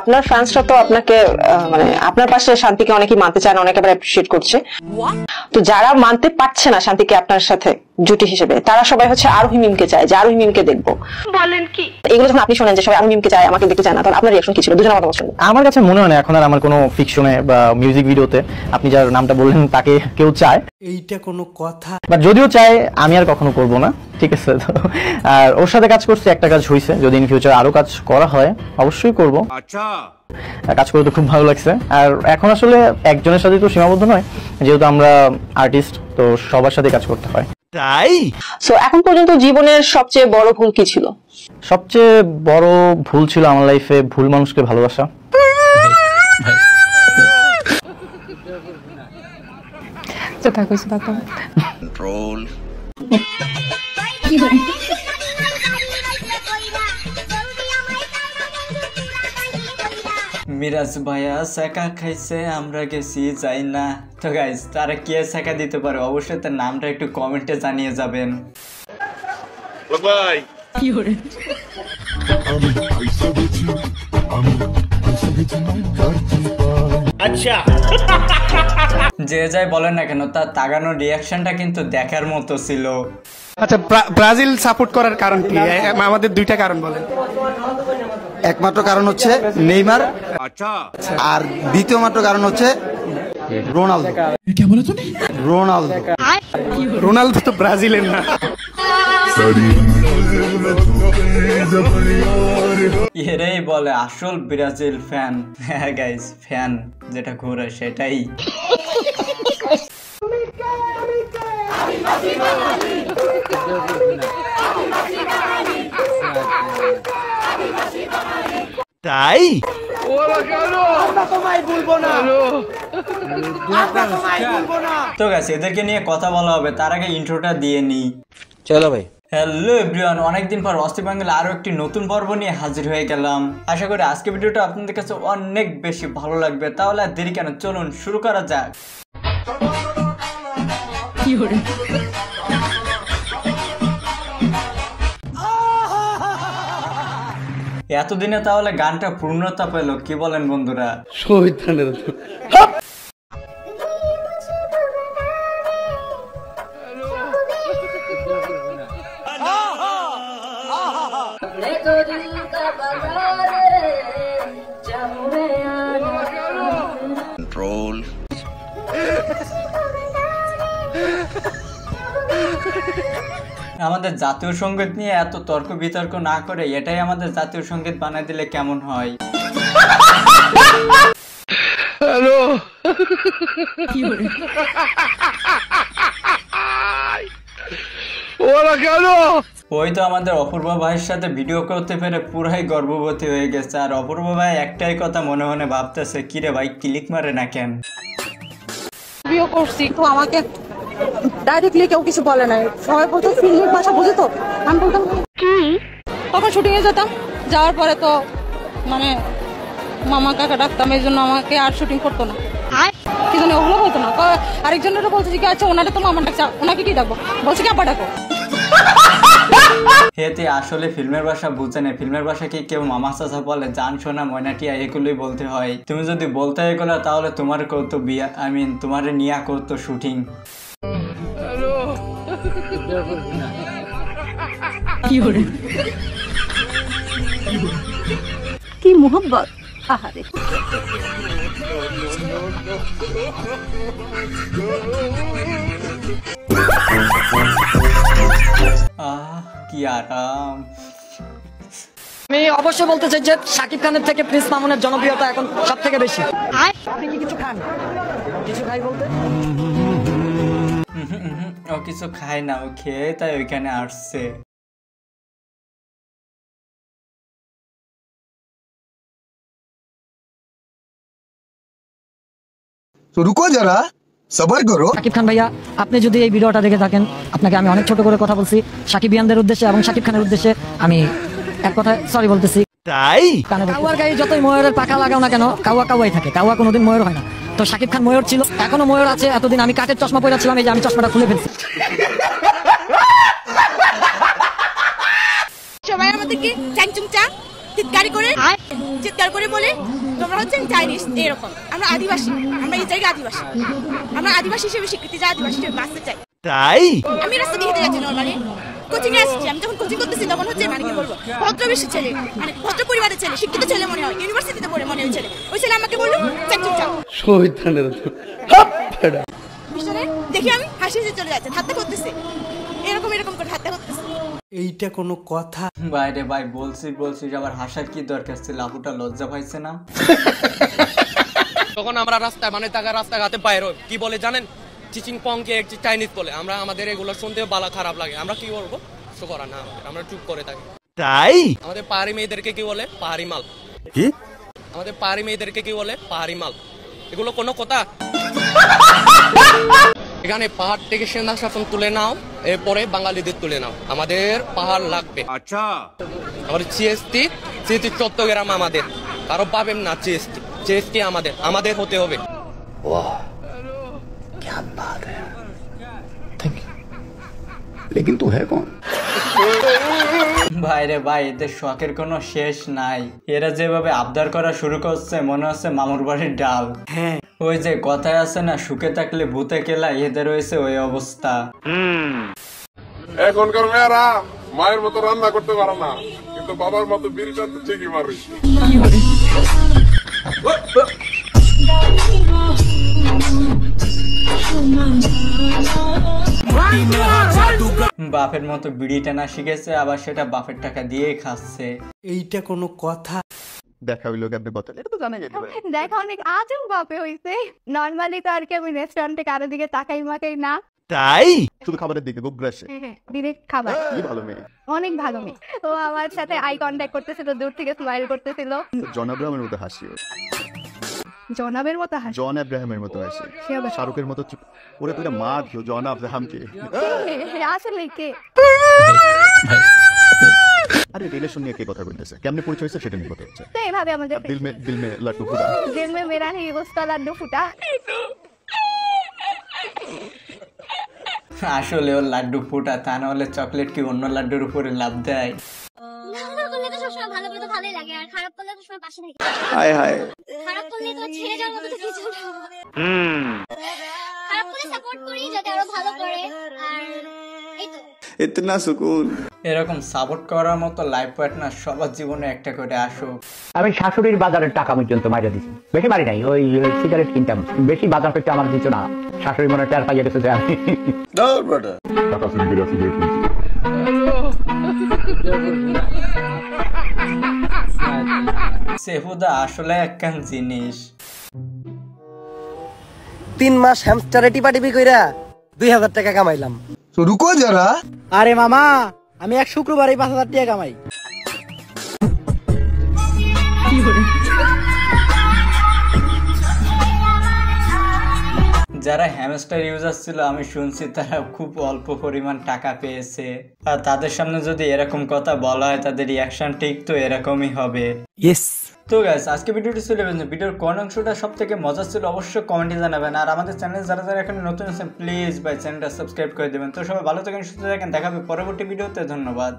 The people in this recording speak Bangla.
আপনার ফ্যান্সরা তো আপনাকে মানে আপনার পাশে শান্তিকে অনেকেই মানতে চায় না, অনেকে আবার অ্যাপ্রিশিয়েট করছে। তো যারা মানতে পারছে না শান্তিকে আপনার সাথে জুটি হিসেবে, তারা সবাই হচ্ছে আরোহী মিমকে চায়, যে আরোহী মিমকে দেখবো। বলেন কি? এগুলো যখন আপনি শোনেন যে সবাই আরোহী মিমকে চায়, আমাকে দেখতে চায় না, তখন আপনার রিঅ্যাকশন কি ছিল? দুজনের মতামত শুনুন। আমার কাছে মনে হয় না এখন আর আমার কোনো ফিকশনে বা মিউজিক ভিডিওতে আপনি যার নামটা বললেন তাকে কেউ চায়। এইটা কোনো কথা? বাট যদিও চায় আমি আর কখনো করব না, ঠিক আছে? আর ওর সাথে কাজ করছি, একটা কাজ হয়েছে, যদি ইন ফিউচার আরো কাজ করা হয় অবশ্যই করব। আচ্ছা, কাজ করে তো খুব ভালো লাগছে। আর এখন আসলে একজনের সাথে তো সীমাবদ্ধ নয়, যেহেতু আমরা আর্টিস্ট, তো সবার সাথে কাজ করতে হয়। তাই সো এখন পর্যন্ত জীবনের সবচেয়ে বড় ভুল কি ছিল? সবচেয়ে বড় ভুল ছিল আমার লাইফে ভুল মানুষকে ভালোবাসা। কন্ট্রোল। মিরাজ ভাইয়া শেখা খাইছে, আমরা গেছি যাই না। তো গাইস, তারা কে শেখা দিতে পারে অবশ্যই তার নামটা একটু কমেন্টে জানিয়ে যাবেন। আচ্ছা, যে যাই বলেন না কেন, তার তাগানোর রিয়াকশনটা কিন্তু দেখার মতো ছিল। আচ্ছা, ব্রাজিল সাপোর্ট করার কারণ কি? আমাদের দুইটা কারণ বলেন। একমাত্র কারণ হচ্ছে নেইমার, আর দ্বিতীয় মাত্র কারণ হচ্ছে রোনালদো। রোনালদো তো ব্রাজিলের না। এরাই বলে আসল ব্রাজিল ফ্যান। হ্যাঁ গাইস, ফ্যান যেটা ঘুরে সেটাই। তাই তো গাইস, এদেরকে নিয়ে কথা বলা হবে, তার আগে ইন্ট্রোটা দিয়ে নি। চলো ভাই। হ্যালো এভরিওয়ান, অনেকদিন পর অস্থি বাংলা আরো একটি নতুন পর্ব নিয়ে হাজির হয়ে গেলাম। আশা করি আজকে ভিডিওটা আপনাদের কাছে অনেক বেশি ভালো লাগবে। তাহলে আর দেরি কেন, চলুন শুরু করা যাক। এতদিনে তাহলে গানটা পূর্ণতা পেল, কি বলেন বন্ধুরা? কন্ট্রোল। আমাদের জাতীয় সঙ্গীত নিয়ে এত তর্ক বিতর্ক না করে এটাই আমাদের জাতীয় সঙ্গীত বানাই দিলে কেমন হয়? হ্যালো, ওই তো আমাদের অপূর্ব ভাইয়ের সাথে ভিডিও করতে পেরে পুরাই গর্ভবতী হয়ে গেছে। আর অপূর্ব ভাই একটাই কথা মনে মনে ভাবতেছে, কিরে ভাই ক্লিক মারে না কেন? ভিডিও করছি তো আমাকে ডাইরেক্টলি কেউ কিছু বলে নাই, সবাই বলতো ফিল্মের ভাষা বুঝে। তো আমি বলতাম কি, তখন শুটিং এ যেতাম, যাওয়ার পরে তো মানে মামা কাকা ডাকতাম, এই জন্য আমাকে আর শুটিং করতো না। কি জানি ওগুলো বলতো না। আরেকজনেরও বলছে যে আচ্ছা ওনারে তো মামা ডাকছে, ওনাকে কি ডাকবো? বলছে কি আপা ডাকো। হেতে আসলে ফিল্মের ভাষা বুঝে না। ফিল্মের ভাষা কি কেউ মামা চাচা বলে, জান শোনা ময়নাটিয়া, এগুলোই বলতে হয়। তুমি যদি বলতে এগুলো, তাহলে তোমার করতো বিয়া, তোমার নিয়া করতো শুটিং। কি মোহব্বত, আহারে। কি আরাম। আমি অবশ্যই বলতে চাই যে শাকিব খানের থেকে প্রিন্স মামুনের জনপ্রিয়তা এখন সব থেকে বেশি। আপনি কি কিছু খান? কিছু খাই বলতে ও কিছু খায় না, ও খেয়ে তাই ওইখানে আসছে। তো রুকো যারা, সবার করো। শাকিব খান ভাইয়া, আপনি যদি এই ভিডিওটা দেখে থাকেন, আপনাকে আমি অনেক ছোট করে কথা বলছি শাকিবিয়ানদের উদ্দেশ্যে এবং শাকিব খানের উদ্দেশ্যে আমি এক কথা সরি বলতেছি। তাই কাউয়ার গায়ে যতই ময়ূরের পাখা লাগাও না কেন, কাউয়া কাউয়াই থাকে, কাউয়া কোনোদিন ময়ূর হয় না। তো শাকিব খান ময়ূর ছিল, এখনো ময়ূর আছে। এতদিন আমি কাঠের চশমা পরে ছিলাম, এই যে আমি চশমাটা খুলে ফেলছি। সবাই আমাদেরকে চ্যাংচুংচা চিৎকার করে বলে তোমরা হচ্ছেন চাইনিজ, এরকম। আমরা আদিবাসী, আমরা এই জায়গায় আদিবাসী, আমরা আদিবাসী হিসেবে স্বীকৃতি, যে আদিবাসী হিসেবে বাঁচতে চাই। তাই আমি রাস্তা দিয়ে হেঁটে যাচ্ছি নর্মালি, কোচিং এ আসছি। আমি যখন কোচিং করতেছি তখন হচ্ছে মানে কি বলবো, ভদ্রবেশী ছেলে, মানে ভদ্র পরিবারের ছেলে, শিক্ষিত ছেলে মনে হয়, ইউনিভার্সিটিতে পড়ে মনে হয় ছেলে। ওই ছেলে আমাকে বললো দেখি আমি হাসি হাসি চলে যাচ্ছে, ঠাট্টা করতেছে, এরকম এরকম করে ঠাট্টা করতেছে। এইটা কোনো কথা? বাইরে ভাই বলছি আবার হাসার কি দরকার ছিল? আপুটা লজ্জা পাইছে না? তখন আমরা রাস্তায় মানে রাস্তাঘাটে বাইর হই, কি বলে জানেন, চিচিং পংকে চাইনিজ বলে। আমরা আমাদের এগুলো শুনতে বালা খারাপ লাগে, আমরা কি করবো, কিছু করা না, আমরা চুপ করে থাকি। তাই আমাদের পাহাড়ি মেয়েদেরকে কি বলে, পাহাড়ি মাল। কি আমাদের পাহাড়ি মেয়েদেরকে কি বলে, পাহাড়ি মাল। এগুলো কোনো কথা? এখানে পাহাড় থেকে সেনা শাসন তুলে নাও, এরপরে বাঙালিদের তুলে নাও, আমাদের পাহাড় লাগবে। আচ্ছা আমাদের জিএসটি চট্টগ্রাম আমাদের, কারো পাবেন না জিএসটি আমাদের হতে হবে। ভাইরে ভাই, এদের শখের কোনো শেষ নাই। এরা যেভাবে আবদার করা শুরু করছে মনে হচ্ছে মামুর বাড়ির ডাল। হ্যাঁ, ওই যে কথায় আছে না, সুখে থাকলে ভূতে কেলা, এদের হয়েছে ওই অবস্থা। এখনকার মেয়েরা মায়ের মতো রান্না করতে পারে না, কিন্তু বাবার মতো বিড়ি টানতে ঠিকই পারে। বাপের মতো বিড়ি টানা শিখেছে, আবার সেটা বাপের টাকা দিয়েই খাচ্ছে। এইটা কোনো কথা? দেখা হইলো কেমনে কথা, এটা তো জানা গেছে। দেখা অনেক আজব বাপে হইছে। নর্মালি তো আর কি আমি রেস্টুরেন্টে কারো দিকে তাকাই মাকাই না। তাই শুধু খাবারের দিকে গোগ্রাসে ডিরেক্ট খাবার। কি ভালো মেয়ে, অনেক ভালো মেয়ে। ও আমার সাথে আই কন্ট্যাক্ট করতেছিল, দূর থেকে স্মাইল করতেছিল। জন আব্রাহামের মতো হাসিও, জনাবের মতো হাসি, জন আব্রাহামের মতো হাসি, শাহরুখের মতো চুপ ওরে তুই মা দিও জন আব্রাহামকে। আসলে কে? আরে রিলেশন নিয়ে কে কথা বলতেছে, কেমনে পরিচয় হয়েছে সেটা নিয়ে কথা হচ্ছে। তো এইভাবে আমাদের দিল মে লাড্ডু ফুটা, দিল মে মেরা नहीं उसका लड्डू फूटा। আসলে ওর লাড্ডু ফুটা, তা না হলে চকলেট কি অন্য লাড্ডুর উপরে লাভ দেয়? ভালো করলে তো সবসময় ভালো করলে তো ভালোই লাগে, আর খারাপ করলে তো সবসময় পাশে থাকে। হায় হায়, খারাপ করলে তো ছেড়ে যাওয়ার মতো তো কিছু না। খারাপ করলে সাপোর্ট করি যাতে আরো ভালো করে, আর এই তো ইতনা সুকুন। এরকম সাপোর্ট করার মতো লাইফ পার্টনার সবার জীবনে একটা করে আসুক। আমি শাশুড়ির বাজারের টাকা পর্যন্ত মাইরে দিচ্ছি, বেশি মারি নাই, ওই সিগারেট কিনতাম, বেশি বাজার করতে আমার দিত না। শাশুড়ি মনে টের পাইয়া গেছে যে আমি টাকা চুরি করে সিগারেট কিনছি। সেহুদা আসলে একখান জিনিস। 3 মাস হ্যামস্টারে টিপাটিপি কইরা 2000 টাকা কামাইলাম। তো রুকো যারা। আরে মামা, আমি এক শুক্রবারে 5000 টাকা কামাই। যারা হ্যামস্টার ইউজার ছিল আমি শুনছি তারা খুব অল্প পরিমাণ টাকা পেয়েছে, আর তাদের সামনে যদি এরকম কথা বলা হয় তাদের রিয়াকশন ঠিক তো এরকমই হবে। ইয়েস। তো গাইস, আজকে ভিডিওটি ছিল, ভিডিওর কোন অংশটা সব থেকে মজা ছিল অবশ্যই কমেন্টে জানাবেন। আর আমাদের চ্যানেলে যারা এখন নতুন আছেন প্লিজ ভাই চ্যানেলটা সাবস্ক্রাইব করে দেবেন। তো সবাই ভালো থাকেন, সুস্থ থাকেন, দেখা হবে পরবর্তী ভিডিওতে। ধন্যবাদ।